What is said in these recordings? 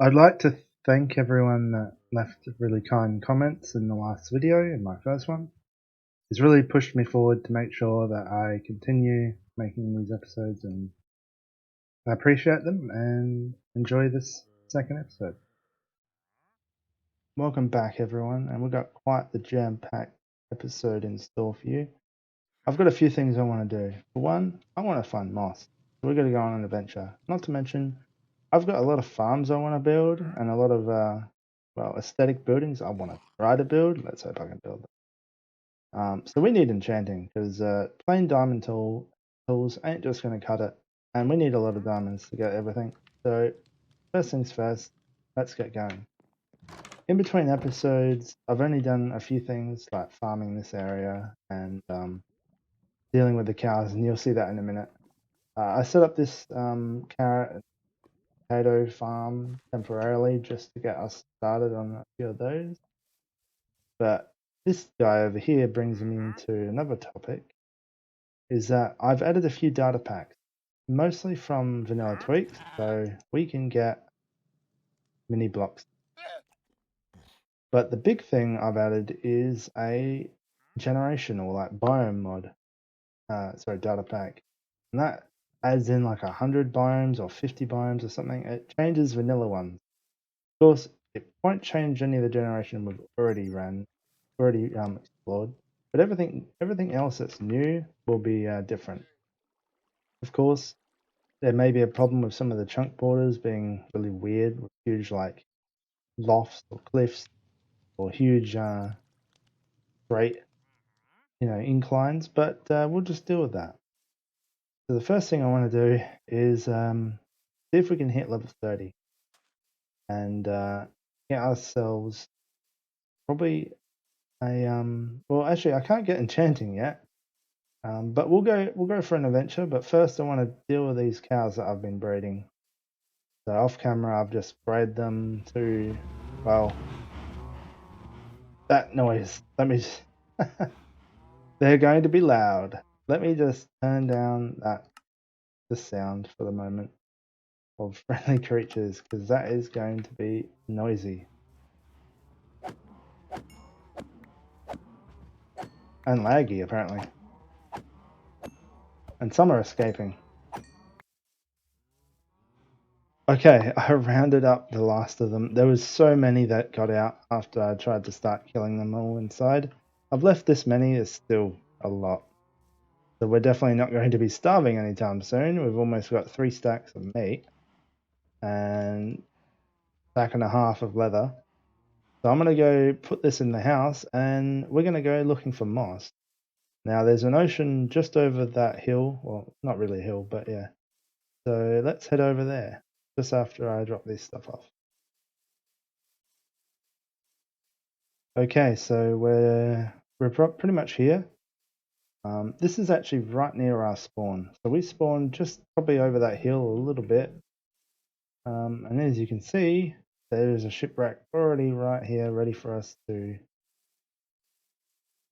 I'd like to thank everyone that left really kind comments in the last video, in my first one. It's really pushed me forward to make sure that I continue making these episodes, and I appreciate them and enjoy this second episode. Welcome back, everyone, and we've got quite the jam-packed episode in store for you. I've got a few things I want to do. For one, I want to find moss. So we're going to go on an adventure. Not to mention, I've got a lot of farms I want to build and a lot of aesthetic buildings I want to try to build. Let's hope I can build them. So we need enchanting because plain diamond tools ain't just going to cut it, and we need a lot of diamonds to get everything. So first things first, let's get going. In between episodes, I've only done a few things like farming this area and dealing with the cows, and you'll see that in a minute. I set up this carrot and potato farm temporarily just to get us started on a few of those. But this guy over here brings me into another topic, is that I've added a few data packs, mostly from vanilla tweaks, so we can get mini blocks. But the big thing I've added is a generation or like biome mod, data pack. And that adds in like 100 biomes or 50 biomes or something. It changes vanilla ones. Of course, it won't change any of the generation we've already explored, but everything else that's new will be different. Of course, there may be a problem with some of the chunk borders being really weird, with huge like lofts or cliffs or huge straight inclines, but we'll just deal with that. So the first thing I want to do is see if we can hit level 30 and get ourselves probably well, actually I can't get enchanting yet, but we'll go for an adventure. But first I want to deal with these cows that I've been breeding. So off camera I've just bred them to, well, that noise, they're going to be loud. Let me just turn down the sound for the moment of friendly creatures, because that is going to be noisy and laggy apparently, and some are escaping. Okay, I rounded up the last of them. There was so many that got out after I tried to start killing them all inside. I've left this many, it's still a lot. So we're definitely not going to be starving anytime soon. We've almost got 3 stacks of meat and a stack and a half of leather. So I'm going to go put this in the house and we're going to go looking for moss. Now there's an ocean just over that hill. Well, not really a hill, but yeah. So let's head over there just after I drop this stuff off. Okay, so we're pretty much here. This is actually right near our spawn. So we spawned just probably over that hill a little bit. And as you can see, there's a shipwreck already right here ready for us to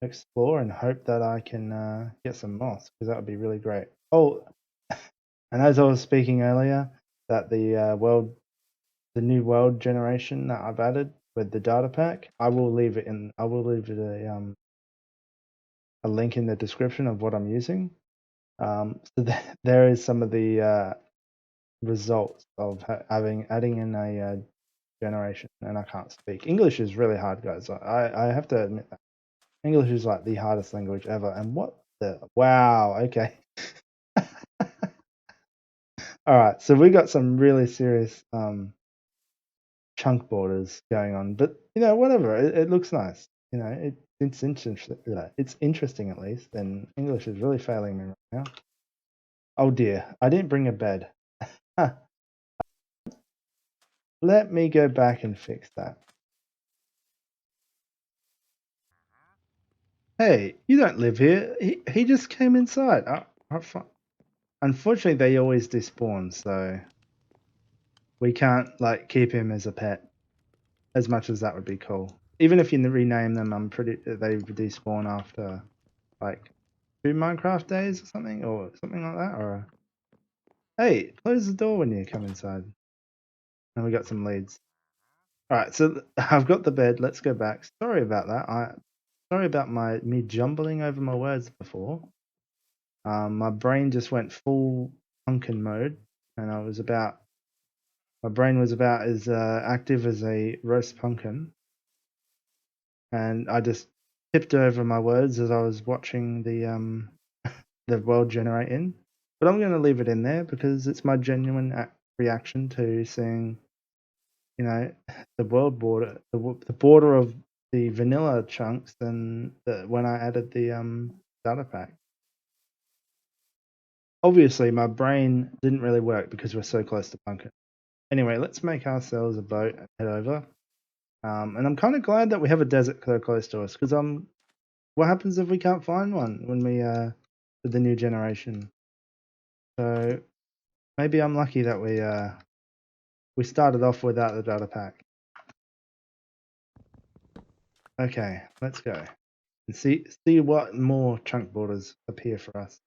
explore and hope that I can get some moss, because that would be really great. Oh, and as I was speaking earlier, that the new world generation that I've added with the data pack, I will leave it a link in the description of what I'm using. So there is some of the results of adding in a generation, and I can't speak. English is really hard, guys. I have to admit that. English is like the hardest language ever. And what the wow, okay. Alright, so we got some really serious chunk borders going on, but whatever, it looks nice. It's interesting. It's interesting at least, and English is really failing me right now. Oh dear, I didn't bring a bed. Let me go back and fix that. Hey, you don't live here. He just came inside. Unfortunately, they always despawn, so we can't like keep him as a pet. As much as that would be cool. Even if you rename them, they despawn after like 2 Minecraft days or something like that. Or hey, close the door when you come inside. And we got some leads. Alright, so I've got the bed. Let's go back. Sorry about that. Sorry about me jumbling over my words before. My brain just went full pumpkin mode, and my brain was about as active as a roast pumpkin, and I just tipped over my words as I was watching the world generate in. But I'm going to leave it in there because it's my genuine reaction to seeing, you know, the world border, the border of the vanilla chunks than when I added the data pack. Obviously, my brain didn't really work because we're so close to pumpkin. Anyway, let's make ourselves a boat and head over. And I'm kind of glad that we have a desert so close to us because what happens if we can't find one when we with the new generation? So maybe I'm lucky that we started off without the data pack. Okay, let's go and see what more chunk borders appear for us.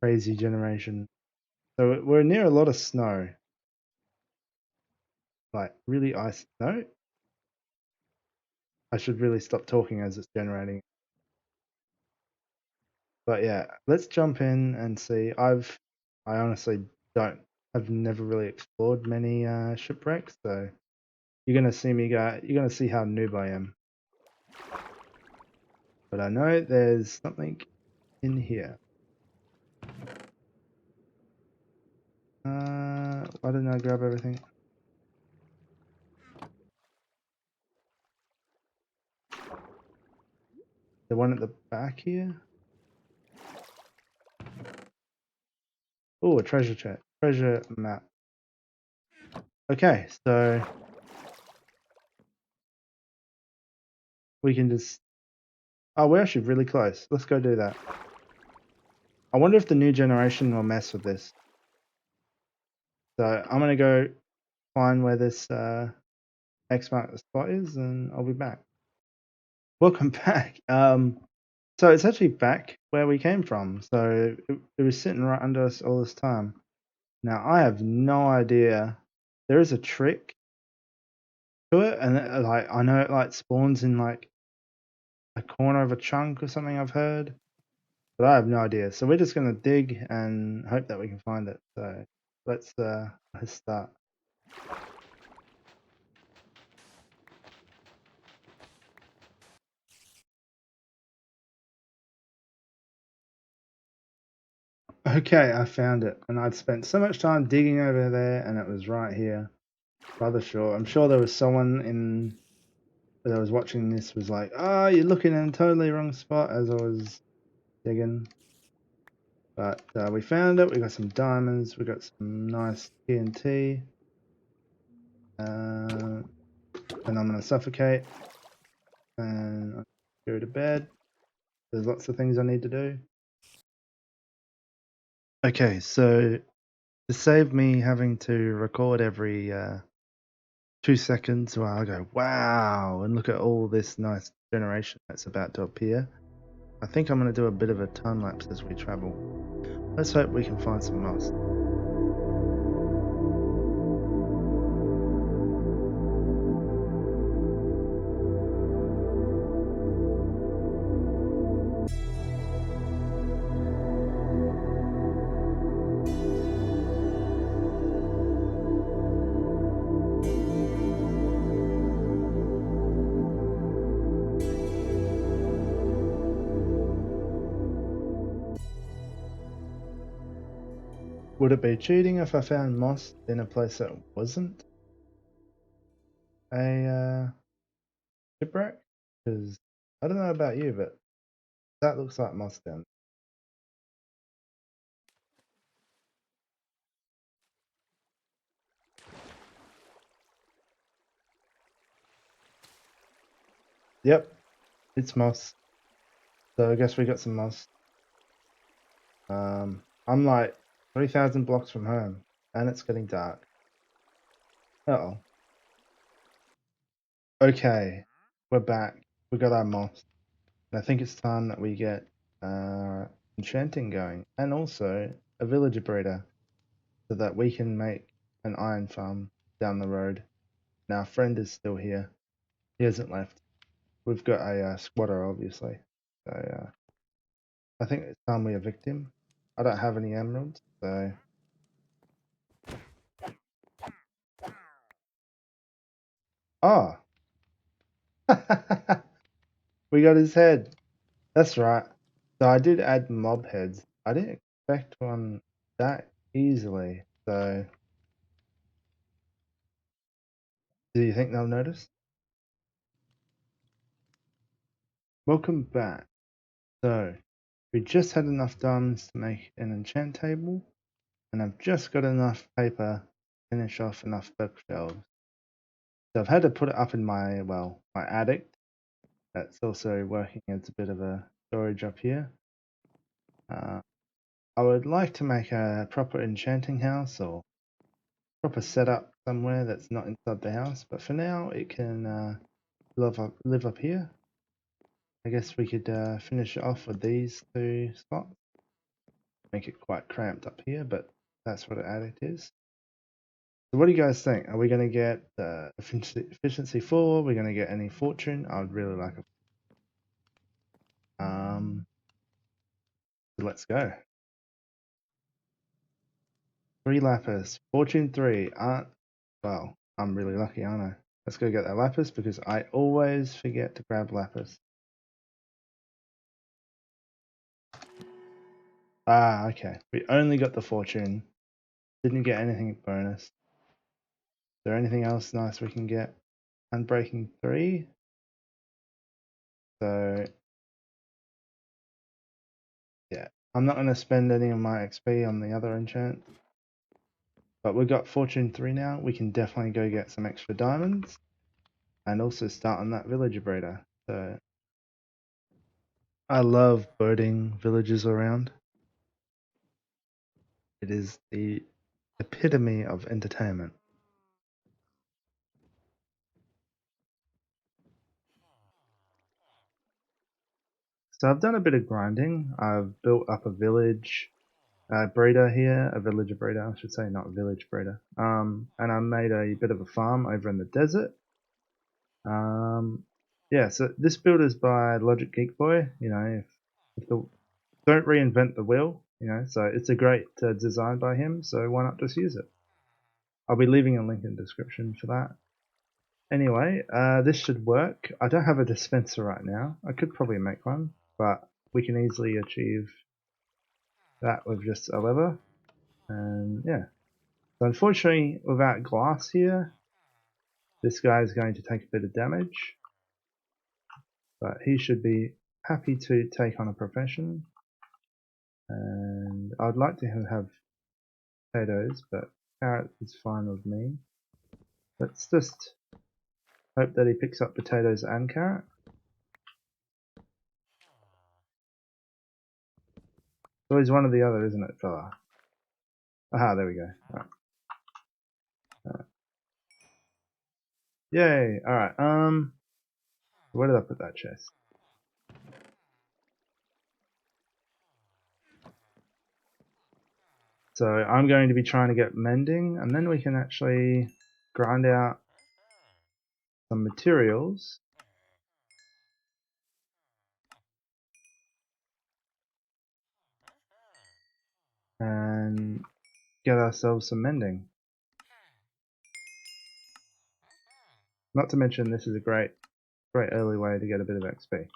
Crazy generation. So we're near a lot of snow, like really ice. No, I should really stop talking as it's generating. But yeah, let's jump in and see. I honestly don't. I've never really explored many shipwrecks, so you're gonna see me go. You're gonna see how noob I am. But I know there's something in here. Why didn't I grab everything? The one at the back here. Oh, a treasure map. Okay, so we can just. Oh, we're actually really close. Let's go do that. I wonder if the new generation will mess with this. So I'm gonna go find where this X mark the spot is, and I'll be back. Welcome back. So it's actually back where we came from. So it was sitting right under us all this time. Now I have no idea. There is a trick to it, and like I know it like spawns in like a corner of a chunk or something. I've heard, but I have no idea. So we're just gonna dig and hope that we can find it. So let's start. Okay, I found it, and I'd spent so much time digging over there, and it was right here. Rather sure. I'm sure there was someone that was watching this was like, "Oh, you're looking in a totally wrong spot," as I was digging. But we found it. We got some diamonds. We got some nice TNT. And I'm gonna suffocate and go to bed. There's lots of things I need to do. Okay, so to save me having to record every 2 seconds while I go, wow, and look at all this nice generation that's about to appear, I think I'm going to do a bit of a time lapse as we travel. Let's hope we can find some moss. Would it be cheating if I found moss in a place that wasn't a shipwreck? Because I don't know about you, but that looks like moss down there. Yep, it's moss. So I guess we got some moss. I'm like 3,000 blocks from home, and it's getting dark. Uh-oh. Okay, we're back. We got our moss. And I think it's time that we get enchanting going, and also a villager breeder, so that we can make an iron farm down the road. And our friend is still here. He hasn't left. We've got a squatter, obviously. So I think it's time we evict him. I don't have any emeralds, so... Oh! We got his head. That's right. So I did add mob heads. I didn't expect one that easily. So do you think they'll notice? Welcome back. So we just had enough diamonds to make an enchant table, and I've just got enough paper to finish off enough bookshelves. So I've had to put it up in my, well, my attic. That's also working as a bit of a storage up here. I would like to make a proper enchanting house or proper setup somewhere that's not inside the house, but for now it can live up here. I guess we could finish it off with these two spots. Make it quite cramped up here, but that's what an attic is. So what do you guys think? Are we going to get efficiency 4? Are we going to get any fortune? I would really like a... so let's go. 3 lapis. Fortune 3. Well, I'm really lucky, aren't I? Let's go get that lapis because I always forget to grab lapis. Ah, okay. We only got the fortune. Didn't get anything bonus. Is there anything else nice we can get? Unbreaking 3. So, yeah. I'm not going to spend any of my XP on the other enchant. But we've got fortune 3 now. We can definitely go get some extra diamonds. And also start on that villager breeder. So, I love birding villages around. It is the epitome of entertainment. So I've done a bit of grinding. I've built up a village breeder here, a villager breeder, I should say, not a village breeder. And I made a bit of a farm over in the desert. Yeah, so this build is by Logic Geek Boy. You know, if the don't reinvent the wheel. You know, so it's a great design by him. So why not just use it? I'll be leaving a link in the description for that. Anyway, this should work. I don't have a dispenser right now. I could probably make one, but we can easily achieve that with just a lever. And yeah. So unfortunately, without glass here, this guy is going to take a bit of damage. But he should be happy to take on a profession. And I'd like to have potatoes, but carrot is fine with me. Let's just hope that he picks up potatoes and carrot. It's always one or the other, isn't it, fella? Aha, there we go. Alright. Yay! Alright, where did I put that chest? So I'm going to be trying to get mending, and then we can actually grind out some materials. And get ourselves some mending. Not to mention this is a great early way to get a bit of XP.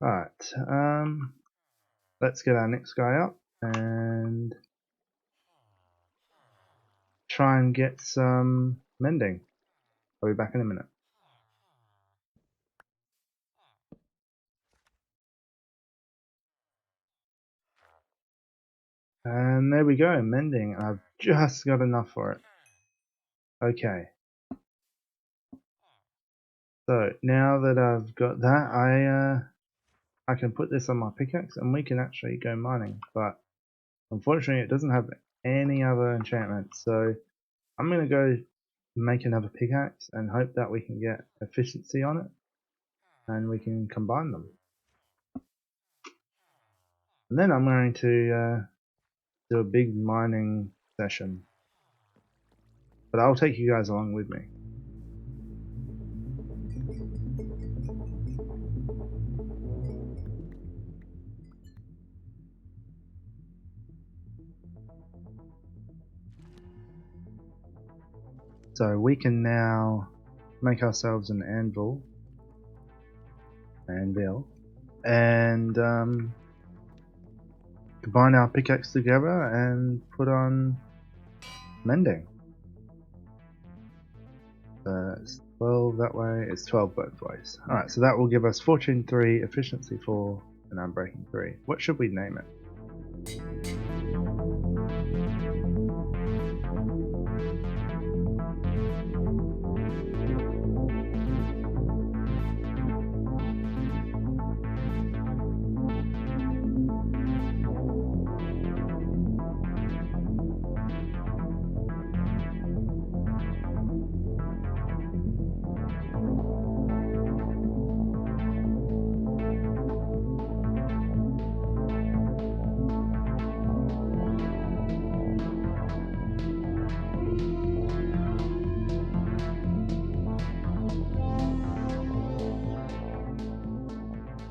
Alright, let's get our next guy up and try and get some mending. I'll be back in a minute. And there we go, mending. I've just got enough for it. Okay. So now that I've got that, I can put this on my pickaxe and we can actually go mining. But unfortunately, it doesn't have any other enchantments. So I'm gonna go make another pickaxe and hope that we can get efficiency on it, and we can combine them. And then I'm going to do a big mining session. But I'll take you guys along with me. So we can now make ourselves an anvil, and combine our pickaxe together and put on mending. It's 12 that way, it's 12 both ways. Alright, so that will give us Fortune 3, Efficiency 4, and Unbreaking 3. What should we name it?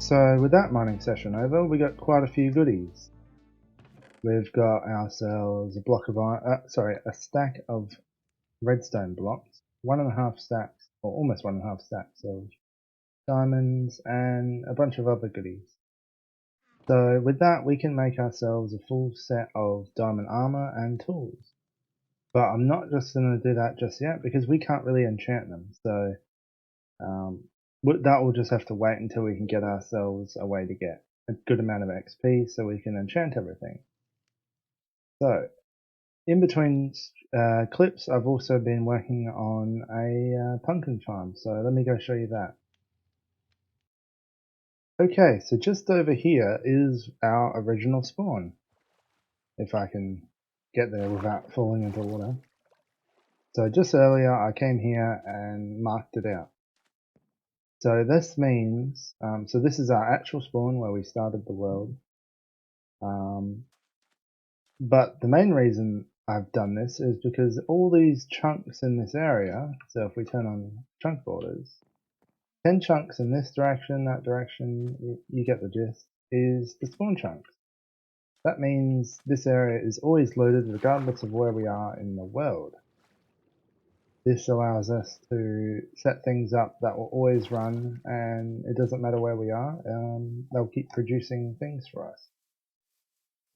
So with that mining session over, we got quite a few goodies. We've got ourselves a block of a stack of redstone blocks, 1.5 stacks, or almost 1.5 stacks of diamonds, and a bunch of other goodies. So with that, we can make ourselves a full set of diamond armor and tools. But I'm not just going to do that just yet because we can't really enchant them. So that will just have to wait until we can get ourselves a way to get a good amount of XP so we can enchant everything. So in between clips, I've also been working on a pumpkin farm. So let me go show you that. Okay, so just over here is our original spawn. If I can get there without falling into water. So just earlier I came here and marked it out. So this means, so this is our actual spawn where we started the world. But the main reason I've done this is because all these chunks in this area, so if we turn on chunk borders, 10 chunks in this direction, that direction, you get the gist, is the spawn chunks. That means this area is always looted regardless of where we are in the world. This allows us to set things up that will always run, and it doesn't matter where we are, they'll keep producing things for us.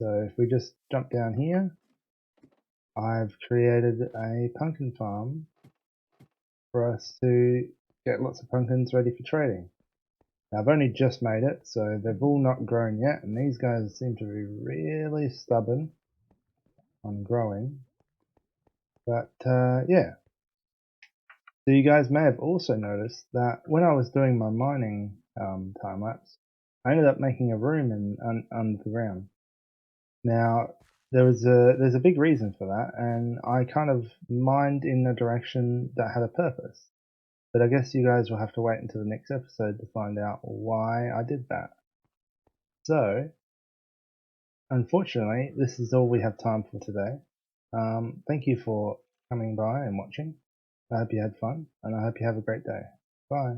So if we just jump down here, I've created a pumpkin farm for us to get lots of pumpkins ready for trading. Now I've only just made it, so they've all not grown yet, and these guys seem to be really stubborn on growing. But yeah. So you guys may have also noticed that when I was doing my mining time lapse, I ended up making a room under the ground. Now there's a big reason for that, and I kind of mined in a direction that had a purpose. But I guess you guys will have to wait until the next episode to find out why I did that. So, unfortunately, this is all we have time for today. Thank you for coming by and watching. I hope you had fun, and I hope you have a great day. Bye.